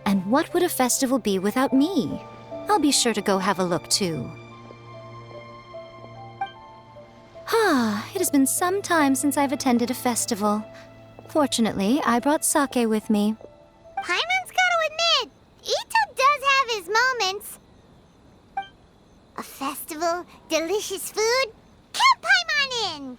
And what would a festival be without me? I'll be sure to go have a look, too. It has been some time since I've attended a festival. Fortunately, I brought sake with me. Paimon's gotta admit, Ito does have his moments. A festival, delicious food, count Paimon in!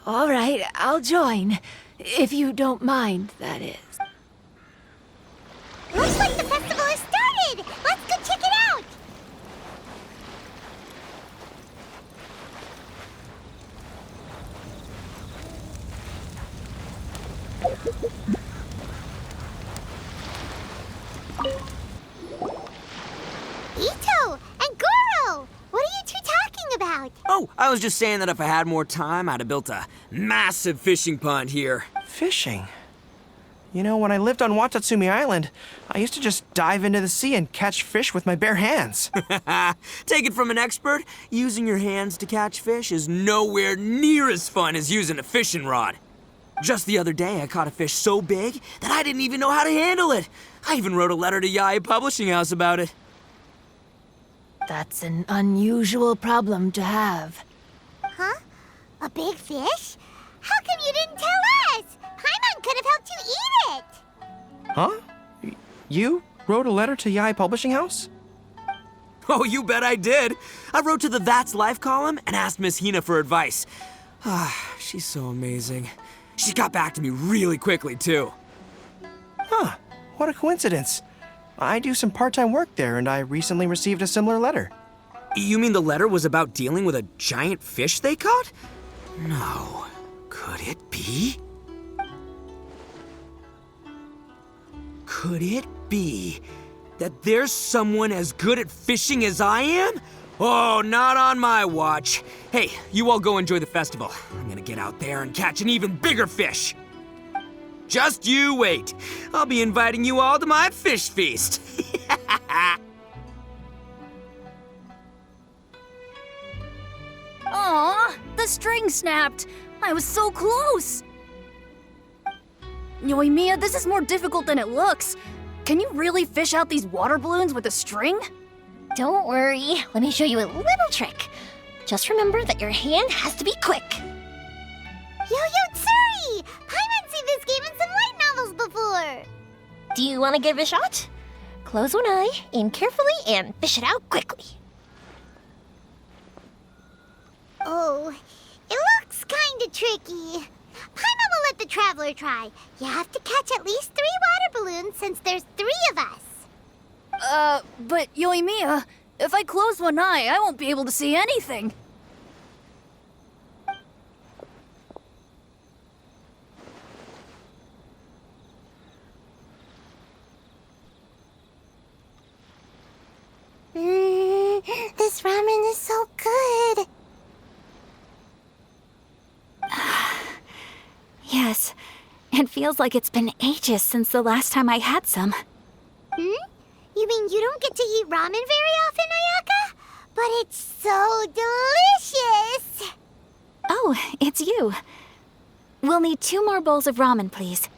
All right, I'll join. If you don't mind, that is. Looks like the festival has started! Let's go check it out! Ito and Goro! What are you two talking about? Oh, I was just saying that if I had more time, I'd have built a massive fishing pond here. Fishing? You know, when I lived on Watatsumi Island, I used to just dive into the sea and catch fish with my bare hands. Take it from an expert, using your hands to catch fish is nowhere near as fun as using a fishing rod. Just the other day, I caught a fish so big that I didn't even know how to handle it. I even wrote a letter to Yae Publishing House about it. That's an unusual problem to have. Huh? A big fish? How come you didn't tell us? Paimon could have helped you eat it! Huh? You wrote a letter to Yae Publishing House? Oh, you bet I did. I wrote to the That's Life column and asked Miss Hina for advice. She's so amazing. She got back to me really quickly, too. Huh, what a coincidence. I do some part-time work there, and I recently received a similar letter. You mean the letter was about dealing with a giant fish they caught? No. Could it be? Could it be that there's someone as good at fishing as I am? Oh, not on my watch. Hey, you all go enjoy the festival. I'm gonna get out there and catch an even bigger fish. Just you wait. I'll be inviting you all to my fish feast. Aw, the string snapped. I was so close. Yoimiya, this is more difficult than it looks. Can you really fish out these water balloons with a string? Don't worry, let me show you a little trick. Just remember that your hand has to be quick. Yo-Yo Tsuri! Paimon's seen this game in some light novels before. Do you want to give it a shot? Close one eye, aim carefully, and fish it out quickly. Oh, it looks kinda tricky. Paimon will let the traveler try. You have to catch at least 3 water balloons since there's 3 of us. But Yoimiya, if I close one eye, I won't be able to see anything. This ramen is so good. Yes, it feels like it's been ages since the last time I had some. You mean you don't get to eat ramen very often, Ayaka? But it's so delicious! Oh, it's you. We'll need 2 more bowls of ramen, please.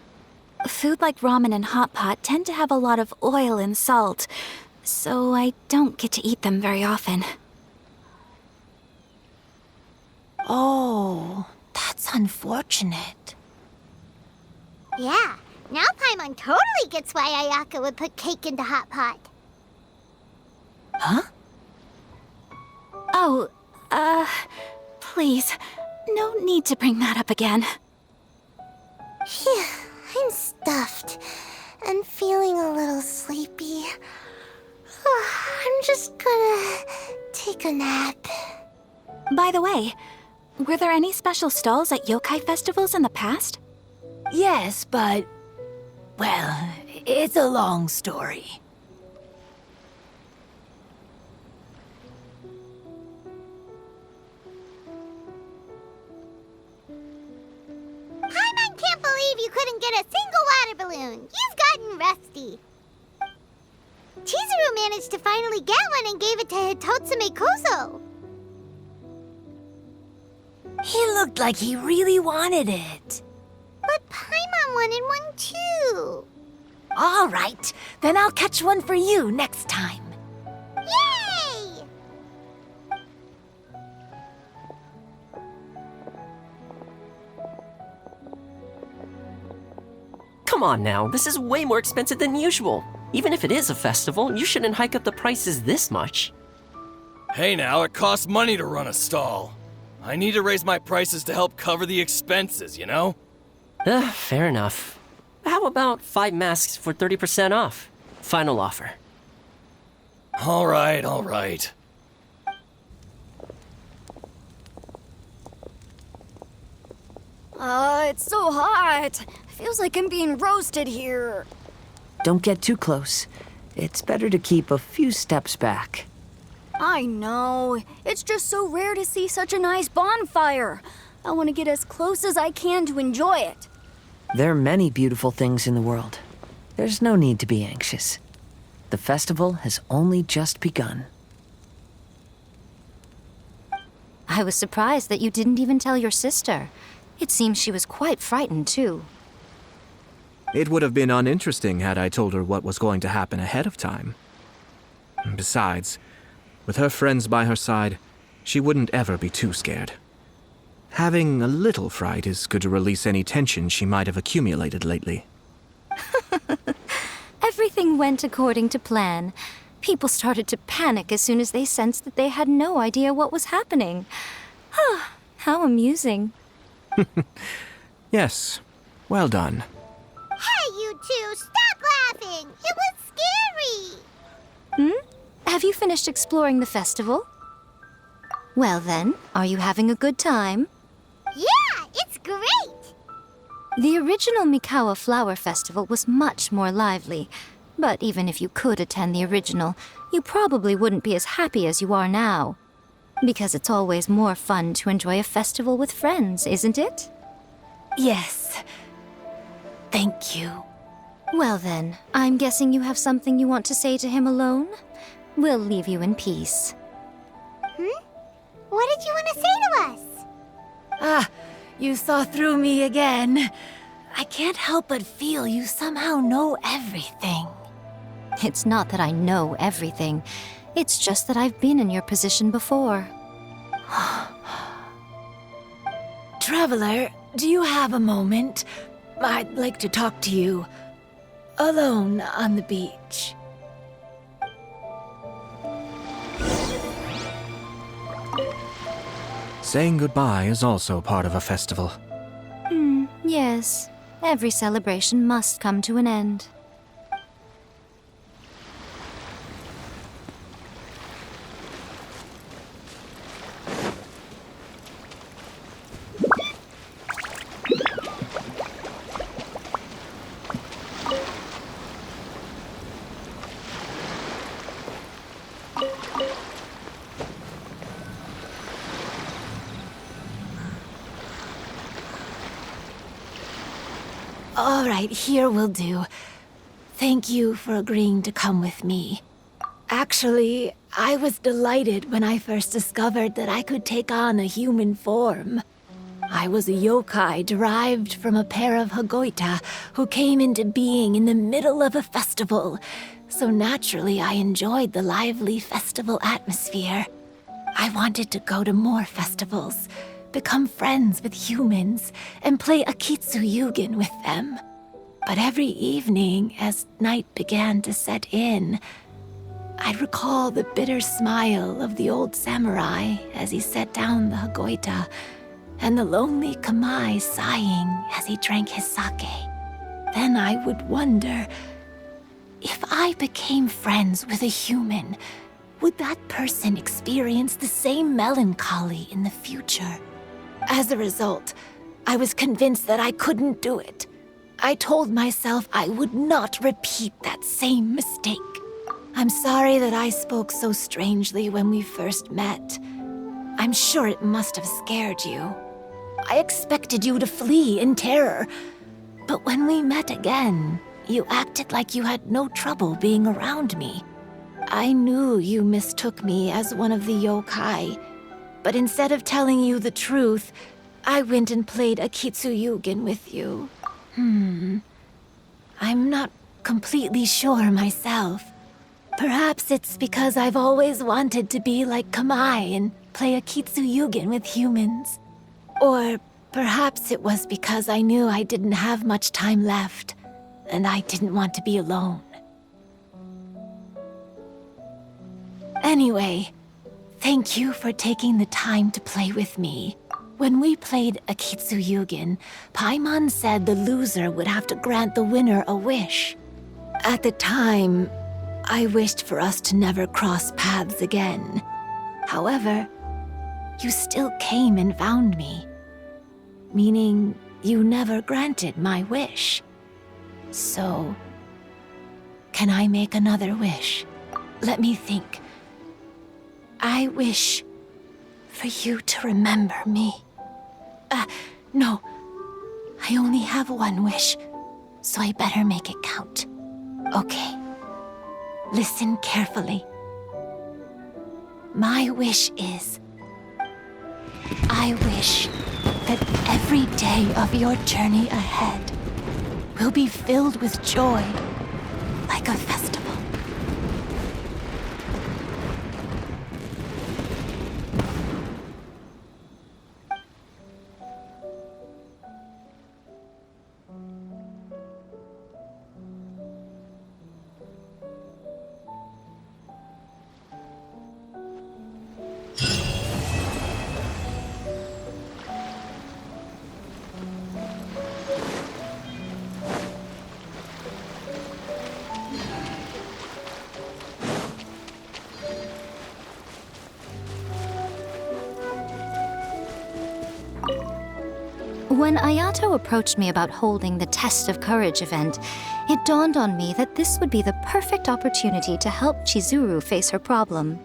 Food like ramen and hot pot tend to have a lot of oil and salt, so I don't get to eat them very often. Oh, that's unfortunate. Yeah, now Paimon totally gets why Ayaka would put cake into hot pot. Huh? Oh, please, no need to bring that up again. Phew, I'm stuffed and feeling a little sleepy. I'm just gonna take a nap. By the way, were there any special stalls at yokai festivals in the past? Yes, but... well, it's a long story. Paimon can't believe you couldn't get a single water balloon. You've gotten rusty. managed to finally get one and gave it to Hitotsume Kozo. He looked like he really wanted it. But Paimon wanted one too. All right, then I'll catch one for you next time. Yay! Come on now, this is way more expensive than usual. Even if it is a festival, you shouldn't hike up the prices this much. Hey now, it costs money to run a stall. I need to raise my prices to help cover the expenses, you know? Fair enough. How about 5 masks for 30% off? Final offer. All right, all right. It's so hot. Feels like I'm being roasted here. Don't get too close. It's better to keep a few steps back. I know. It's just so rare to see such a nice bonfire. I want to get as close as I can to enjoy it. There are many beautiful things in the world. There's no need to be anxious. The festival has only just begun. I was surprised that you didn't even tell your sister. It seems she was quite frightened, too. It would have been uninteresting had I told her what was going to happen ahead of time. Besides, with her friends by her side, she wouldn't ever be too scared. Having a little fright is good to release any tension she might have accumulated lately. Everything went according to plan. People started to panic as soon as they sensed that they had no idea what was happening. How amusing. Yes, well done. Hey, you two, stop laughing! It was scary! Have you finished exploring the festival? Well then, are you having a good time? Yeah, it's great! The original Mikawa Flower Festival was much more lively, but even if you could attend the original, you probably wouldn't be as happy as you are now. Because it's always more fun to enjoy a festival with friends, isn't it? Yes. Thank you. Well then, I'm guessing you have something you want to say to him alone? We'll leave you in peace. What did you want to say to us? Ah, you saw through me again. I can't help but feel you somehow know everything. It's not that I know everything. It's just that I've been in your position before. Traveler, do you have a moment? I'd like to talk to you. Alone on the beach. Saying goodbye is also part of a festival. Yes. Every celebration must come to an end. All right, here will do. Thank you for agreeing to come with me. Actually, I was delighted when I first discovered that I could take on a human form. I was a yokai derived from a pair of Hagoita who came into being in the middle of a festival, so naturally I enjoyed the lively festival atmosphere. I wanted to go to more festivals, become friends with humans, and play Akitsu Yugen with them. But every evening, as night began to set in, I'd recall the bitter smile of the old samurai as he set down the Hagoita, and the lonely Kamai sighing as he drank his sake. Then I would wonder, if I became friends with a human, would that person experience the same melancholy in the future? As a result, I was convinced that I couldn't do it. I told myself I would not repeat that same mistake. I'm sorry that I spoke so strangely when we first met. I'm sure it must have scared you. I expected you to flee in terror. But when we met again, you acted like you had no trouble being around me. I knew you mistook me as one of the yokai, but instead of telling you the truth, I went and played a Kitsuyugen with you. I'm not completely sure myself. Perhaps it's because I've always wanted to be like Kamai and play a Kitsuyugen with humans. Or perhaps it was because I knew I didn't have much time left, and I didn't want to be alone. Anyway, thank you for taking the time to play with me. When we played a Kitsuyugen, Paimon said the loser would have to grant the winner a wish. At the time, I wished for us to never cross paths again. However, you still came and found me, meaning you never granted my wish. So, can I make another wish? Let me think. I wish for you to remember me. No. I only have one wish, so I better make it count. Okay. Listen carefully. My wish is... I wish that every day of your journey ahead will be filled with joy, like a festival. When Ayato approached me about holding the Test of Courage event, it dawned on me that this would be the perfect opportunity to help Chizuru face her problem.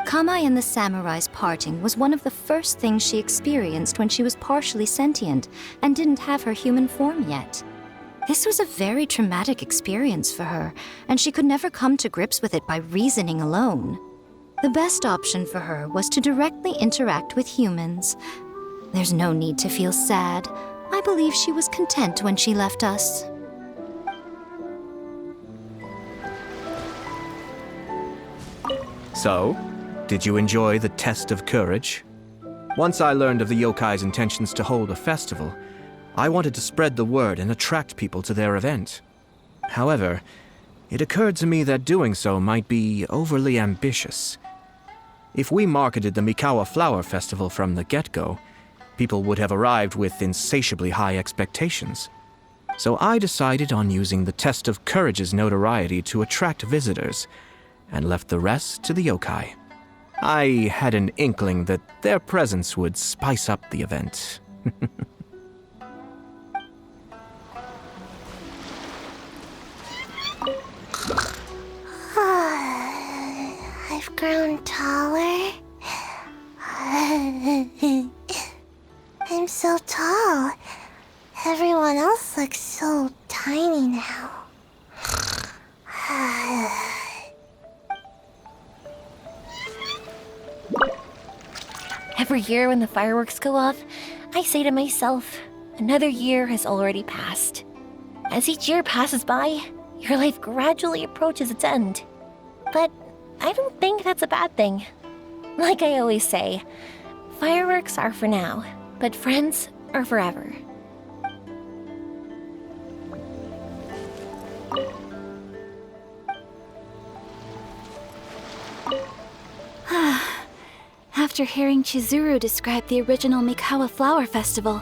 Kamai and the samurai's parting was one of the first things she experienced when she was partially sentient and didn't have her human form yet. This was a very traumatic experience for her, and she could never come to grips with it by reasoning alone. The best option for her was to directly interact with humans. There's no need to feel sad. I believe she was content when she left us. So, did you enjoy the Test of Courage? Once I learned of the yokai's intentions to hold a festival, I wanted to spread the word and attract people to their event. However, it occurred to me that doing so might be overly ambitious. If we marketed the Mikawa Flower Festival from the get-go, people would have arrived with insatiably high expectations. So I decided on using the Test of Courage's notoriety to attract visitors, and left the rest to the yokai. I had an inkling that their presence would spice up the event. I've grown taller. I'm so tall. Everyone else looks so tiny now. Every year when the fireworks go off, I say to myself, another year has already passed. As each year passes by, your life gradually approaches its end. But I don't think that's a bad thing. Like I always say, fireworks are for now, but friends are forever. After hearing Chizuru describe the original Mikawa Flower Festival,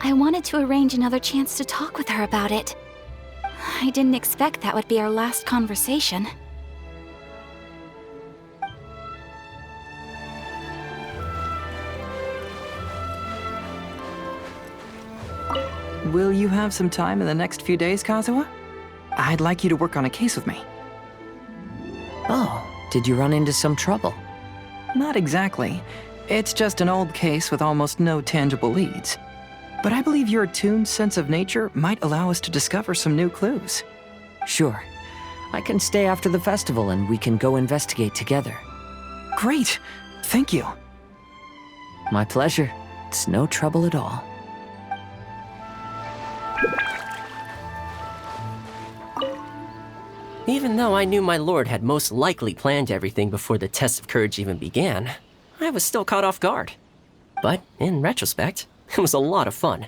I wanted to arrange another chance to talk with her about it. I didn't expect that would be our last conversation. Will you have some time in the next few days, Kazuha? I'd like you to work on a case with me. Oh, did you run into some trouble? Not exactly. It's just an old case with almost no tangible leads. But I believe your attuned sense of nature might allow us to discover some new clues. Sure. I can stay after the festival and we can go investigate together. Great! Thank you. My pleasure. It's no trouble at all. Even though I knew my lord had most likely planned everything before the test of courage even began, I was still caught off guard. But in retrospect, it was a lot of fun.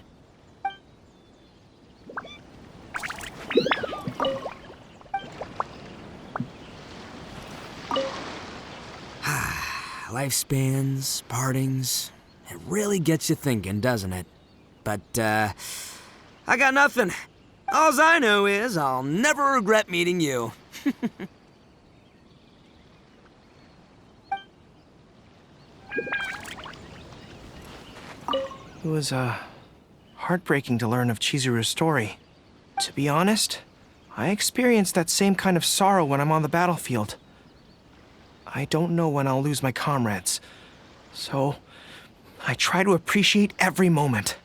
Lifespans, partings, it really gets you thinking, doesn't it? But, I got nothing. Alls I know is I'll never regret meeting you. It was, heartbreaking to learn of Chizuru's story. To be honest, I experienced that same kind of sorrow when I'm on the battlefield. I don't know when I'll lose my comrades, so I try to appreciate every moment.